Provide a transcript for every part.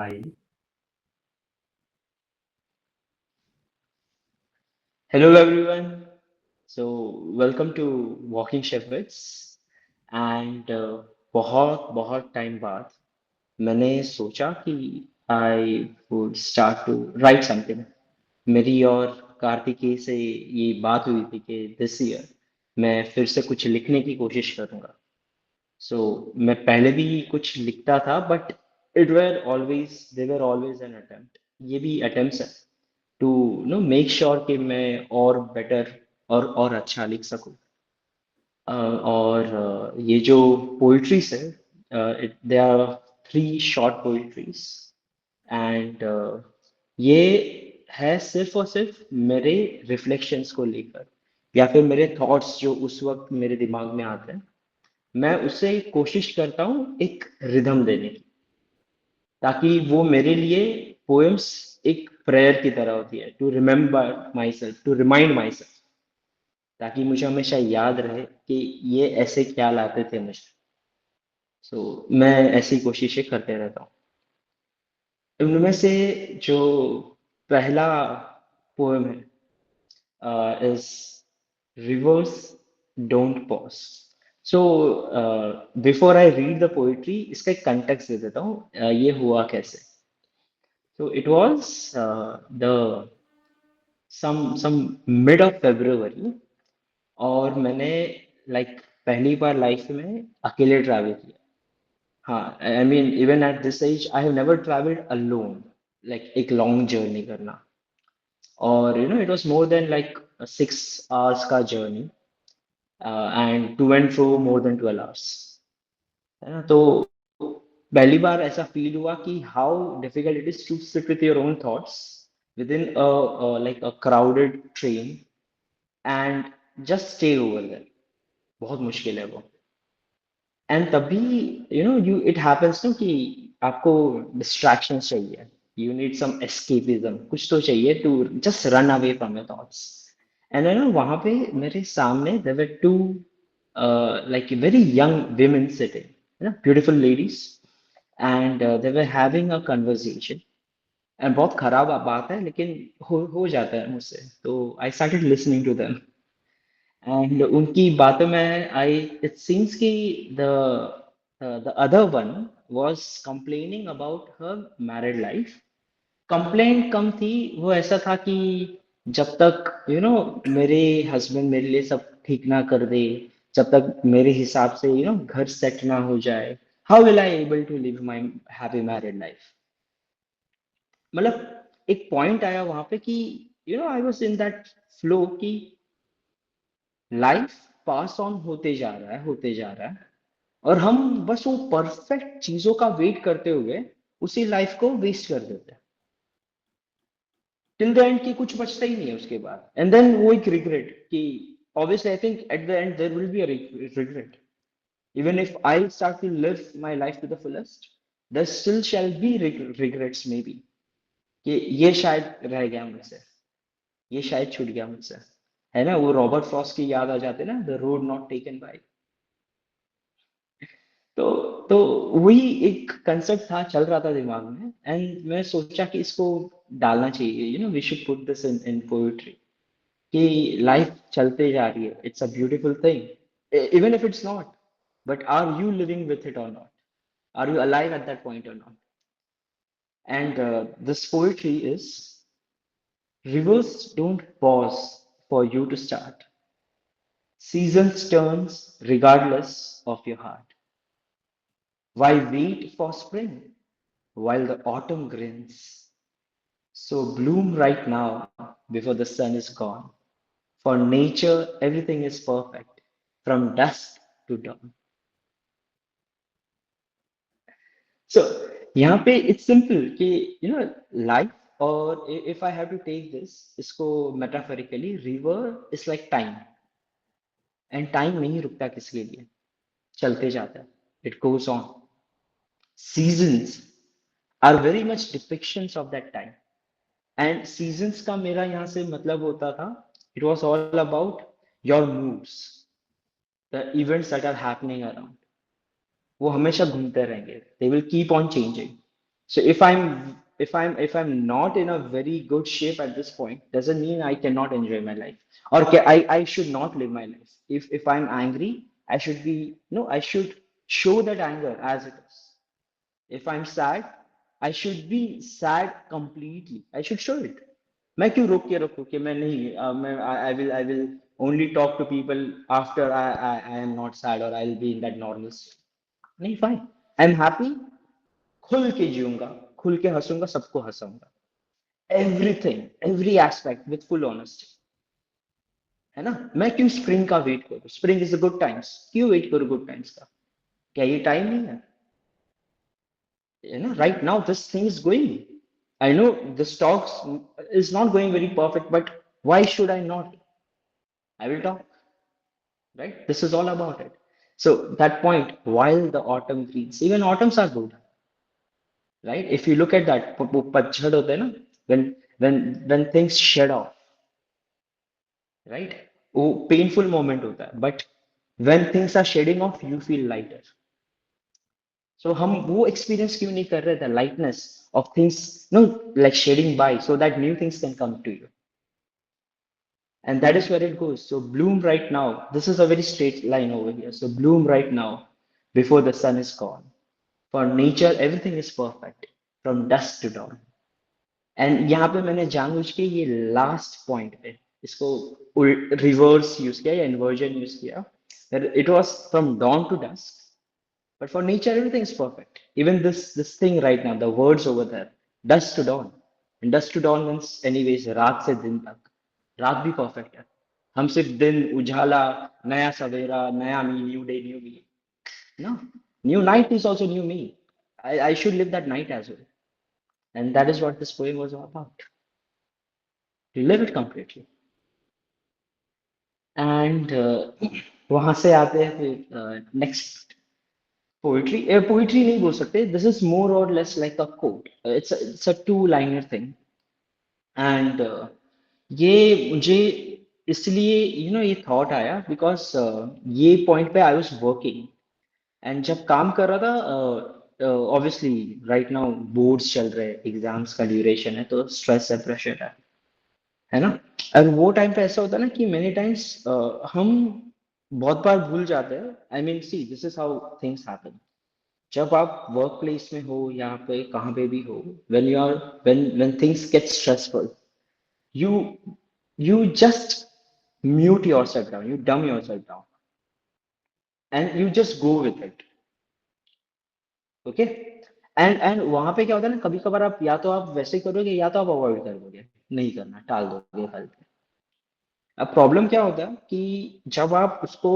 Hi. Hello everyone. So welcome to Walking Shepherds and बहुत बहुत time बाद मैंने सोचा कि I would start to write something. मेरी और कार्तिकेय से ये बात हुई थी कि दिस ईयर मैं फिर से कुछ लिखने की कोशिश करूंगा. सो मैं पहले भी कुछ लिखता था but it where always they were always an attempt. ये भी अटेम्प्ट है टू मेक श्योर कि मैं और बेटर और अच्छा लिख सकूं. और ये जो पोइट्रीज है they are three short poetries and ये है सिर्फ और सिर्फ मेरे रिफ्लेक्शंस को लेकर या फिर मेरे थॉट्स जो उस वक्त मेरे दिमाग में आते हैं. मैं उसे कोशिश करता हूँ एक रिदम देने की ताकि वो मेरे लिए पोएम्स एक प्रेयर की तरह होती है to remember myself to remind myself ताकि मुझे हमेशा याद रहे कि ये ऐसे ख्याल आते थे मुझे. सो मैं ऐसी कोशिशें करते रहता हूँ. उनमें से जो पहला पोएम है is rivers don't pause. So before I read the poetry इसका एक कंटेक्स्ट दे देता हूँ. ये हुआ कैसे. So it was the some mid of February और मैंने लाइक पहली बार लाइफ में अकेले ट्रैवल किया. हाँ, I mean even at this age I have never travelled alone like एक लॉन्ग जर्नी करना. और it was more than like 6 hours का journey and to and fro more than 12 hours. है ना. तो पहली बार ऐसा फील हुआ कि how difficult it is to sit with your own thoughts within like a crowded train and just stay over there. बहुत मुश्किल है वो. एंड तभी यू इट हैपेंस ना कि आपको डिस्ट्रैक्शन चाहिए. You need some escapism. कुछ तो चाहिए to just run away from your thoughts. And वहां पे मेरे सामने there were two like very young women sitting, beautiful ladies, and they were having a conversation. And बहुत खराब बात है लेकिन हो जाता है मुझसे. तो I started listening to them. And उनकी बातों में आई इट सीम्स कि the other one was complaining about her married life. Complaint कम थी. वो ऐसा था कि जब तक मेरे हस्बैंड मेरे लिए सब ठीक ना कर दे, जब तक मेरे हिसाब से घर सेट ना हो जाए, how will I able to live my happy married life. मतलब एक पॉइंट आया वहां पे कि I was in that flow कि लाइफ पास ऑन होते जा रहा है होते जा रहा है और हम बस वो परफेक्ट चीजों का वेट करते हुए उसी लाइफ को वेस्ट कर देते हैं टिल द एंड कि कुछ बचता ही नहीं है उसके बाद. एंड देन वो एक रिग्रेट कि obviously I think at the end there will be a regret. Even if I start to live my life to the fullest, there still shall be regrets maybe कि ये शायद रह गया मुझसे, ये शायद छूट गया मुझसे. है ना, वो रॉबर्ट फ्रॉस्ट की याद आ जाते ना, the road not taken by. तो तो वही एक कंसेप्ट था चल रहा था दिमाग में एंड मैं सोचा कि इसको डालना चाहिए. We should put this in poetry कि लाइफ चलते जा रही है. It's a beautiful thing even if it's not. But are you living with it और not? Are you alive at that point और not? And this poetry is rivers don't pause for you to start. Seasons turns regardless of your heart. Why wait for spring while the autumn grins? So bloom right now before the sun is gone. For nature, everything is perfect from dusk to dawn. So यहाँ पे it's simple कि life. और if I have to take this इसको metaphorically, river is like time. And time नहीं रुकता किसी के लिए, चलते जाता है. It goes on. Seasons are very much depictions of that time. And seasons का मेरा यहाँ से मतलब होता था, it was all about your moods, the events that are happening around. वो हमेशा घूमते रहेंगे. They will keep on changing. So if I'm not in a very good shape at this point, doesn't mean I cannot enjoy my life, or I should not live my life. If I'm angry, I should be no I should show that anger as it is. If I'm sad, I should be sad completely. I should show it. मैं क्यों रोक के रखूं कि मैं नहीं मैं I will only talk to people after I am not sad, or I'll be in that normal state. नहीं, fine. I'm happy. खुल के जीऊंगा, खुल के हंसूंगा, सबको हंसाऊंगा. Everything, every aspect with full honesty. है ना? मैं क्यों स्प्रिंग का वेट करूं? Spring is a good times. क्यों वेट करूं गुड टाइम्स का? क्या ये टाइम नहीं है? Right now this thing is going. I know the stocks is not going very perfect, but why should I not? I will talk. Right? This is all about it. So that point, while the autumn greens, even autumns are good, right? If you look at that, पतझड़ होता है ना, when things shed off, right? वो painful moment होता है, but when things are shedding off, you feel lighter. So हम वो experience क्यों नहीं कर रहे थे? Lightness of things, no, like shedding by, so that new things can come to you. And that is where it goes. So bloom right now. This is a very straight line over here. So bloom right now before the sun is gone. For nature, everything is perfect from dusk to dawn. And यहाँ पे मैंने जानबूझ के ये last point पे इसको reverse use किया या इन्वर्जन यूज किया. It was from dawn to dusk, but for nature everything is perfect. Even this thing right now, the words over there, dusk to dawn. And dusk to dawn means anyways रात से दिन तक. रात भी perfect है. हम सिर्फ दिन उजाला, नया सवेरा, नया me, new day, new me. No, new night is also new me. I should live that night as well. And that is what this poem was all about. To live it completely. And वहां से आते हैं फिर next poetry. Poetry नहीं बोल सकते. This is more or less like a quote. It's a two liner thing. And ये मुझे इसलिए ये थॉट आया बिकॉज ये पॉइंट पे आई वाज वर्किंग. एंड जब काम कर रहा था, ऑब्वियसली राइट नाउ बोर्ड्स चल रहे हैं, एग्जाम्स का ड्यूरेशन है, तो स्ट्रेस है, प्रेशर है ना. और वो टाइम पे ऐसा होता है ना कि मेनी टाइम्स हम बहुत बार भूल जाते हैं. I mean see this is how things happen. जब आप वर्क प्लेस में हो या पे कहाँ पे भी हो, when you are when things get stressful, you you just mute yourself down, you dumb yourself down, and you just go with it. Okay. And वहां पे क्या होता है ना, कभी कभार आप या तो आप वैसे करोगे या तो आप अवॉइड कर दोगे, नहीं करना, टाल दोगे हल पे. अब प्रॉब्लम क्या होता है कि जब आप उसको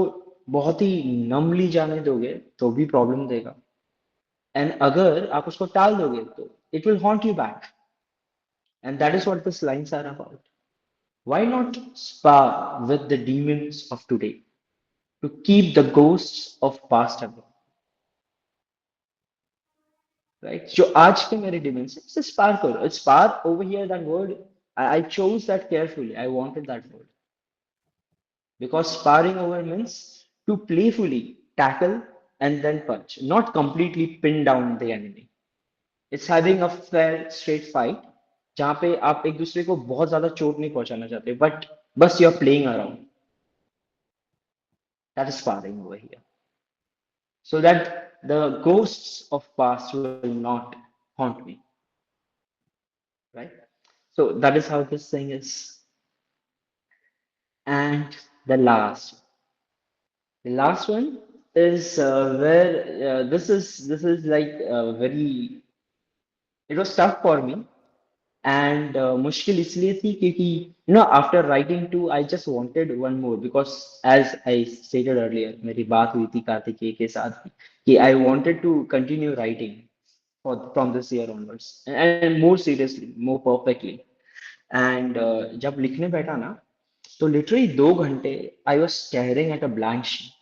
बहुत ही नमली जाने दोगे तो भी प्रॉब्लम देगा. एंड अगर आप उसको टाल दोगे तो it will haunt you back. And that is what this lines are about. Why not spar with the demons of today to keep the ghosts of past away? Right? जो आज के मेरे demons हैं, just spar करो. Spar over here, that word, I chose that carefully. I wanted that word. Because sparring over means to playfully tackle and then punch, not completely pin down the enemy. It's having a fair straight fight जहाँ पे आप एक दूसरे को बहुत ज्यादा चोट नहीं पहुंचाना चाहते, बट बस you are playing around. That is sparring over here. So that the ghosts of past will not haunt me, right? So that is how this thing is. And the last one is where this is like very. It was tough for me. And मुश्किल इसलिए थी क्योंकि after writing two I just wanted one more, because as I stated earlier मेरी बात हुई थी कार्तिकेय के साथ कि I wanted to continue writing from this year onwards, and more seriously, more perfectly. And जब लिखने बैठा ना, तो literally 2 घंटे I was staring at a blank sheet.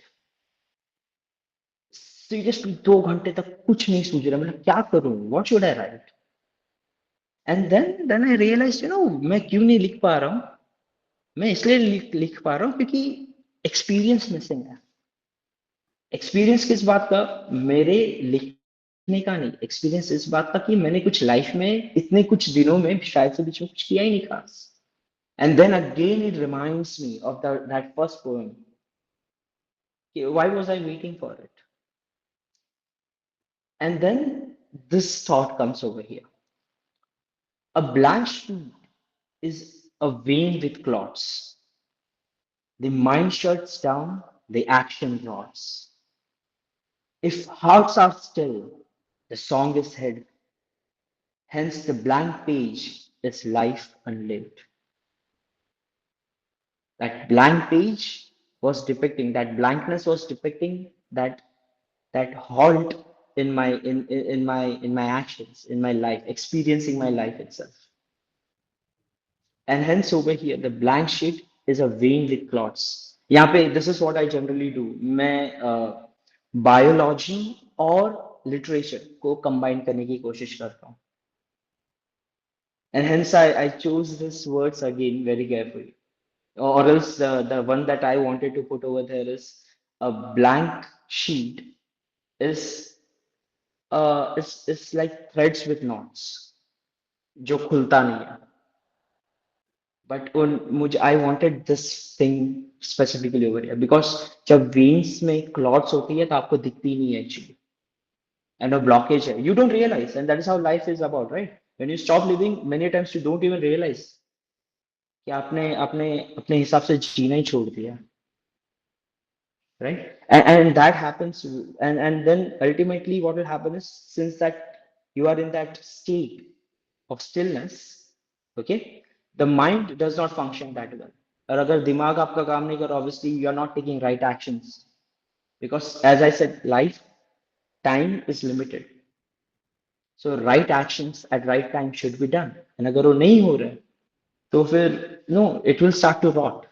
Seriously 2 घंटे तक कुछ नहीं सूझ रहा, मतलब क्या करूं, what should I write? And then I realise मैं क्यों नहीं लिख पा रहा हूँ. मैं इसलिए लिख पा रहा हूँ क्योंकि एक्सपीरियंस मिसिंग है. एक्सपीरियंस किस बात का? मेरे लिखने सीखने का नहीं, एक्सपीरियंस इस बात का कि मैंने कुछ लाइफ में इतने कुछ दिनों में शायद से बीच में कुछ किया ही नहीं खास. And then again it reminds me of that first poem. Why was I waiting for it? And then this thought comes over here. A blank sheet is a vein with clots. The mind shuts down, the action rots. If hearts are still, the song is hid. Hence, the blank page is life unlived. That blank page was depicting, that blankness was depicting that halt in my in my actions, in my life, experiencing my life itself. And hence over here, the blank sheet is a vein with clots. यहाँ पे this is what I generally do. मैं biology और literature को combine करने की कोशिश करता हूँ. And hence I chose these words again very carefully. Or else the one that I wanted to put over there is a blank sheet is it's like threads with knots जो खुलता नहीं है. But उन मुझे I wanted this thing specifically over here because जब veins में clots होती है तो आपको दिखती नहीं है actually, and a blockage है, you don't realize, and that is how life is about, right? When you stop living, many times you don't even realize कि आपने अपने अपने हिसाब से जीना ही छोड़ दिया, right? And that happens, and then ultimately what will happen is, since that you are in that state of stillness, okay, the mind does not function that well. और अगर दिमाग आपका काम नहीं कर रहा, obviously you are not taking right actions, because as I said, life time is limited, so right actions at right time should be done. and अगर वो नहीं हो रहा है तो फिर no, it will start to rot.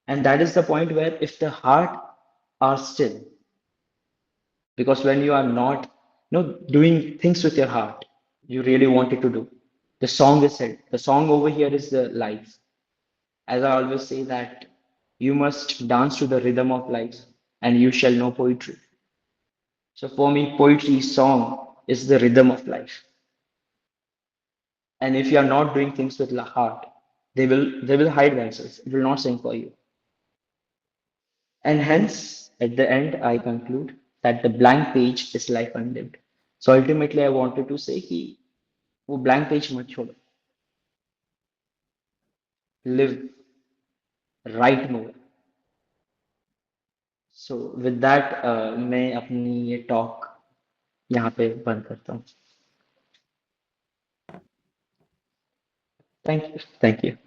And that is the point where if the heart are still, because when you are not doing things with your heart you really wanted to do, the song is said, the song over here is the life. As I always say that you must dance to the rhythm of life and you shall know poetry. So for me, poetry song is the rhythm of life. And if you are not doing things with the heart, they will hide themselves. It will not sing for you. And hence, at the end, I conclude that the blank page is life unlived. So ultimately, I wanted to say कि वो blank page मत छोड़ो, live, write more. So with that, मैं अपनी ये talk यहाँ पे बंद करता हूँ. Thank you. Thank you.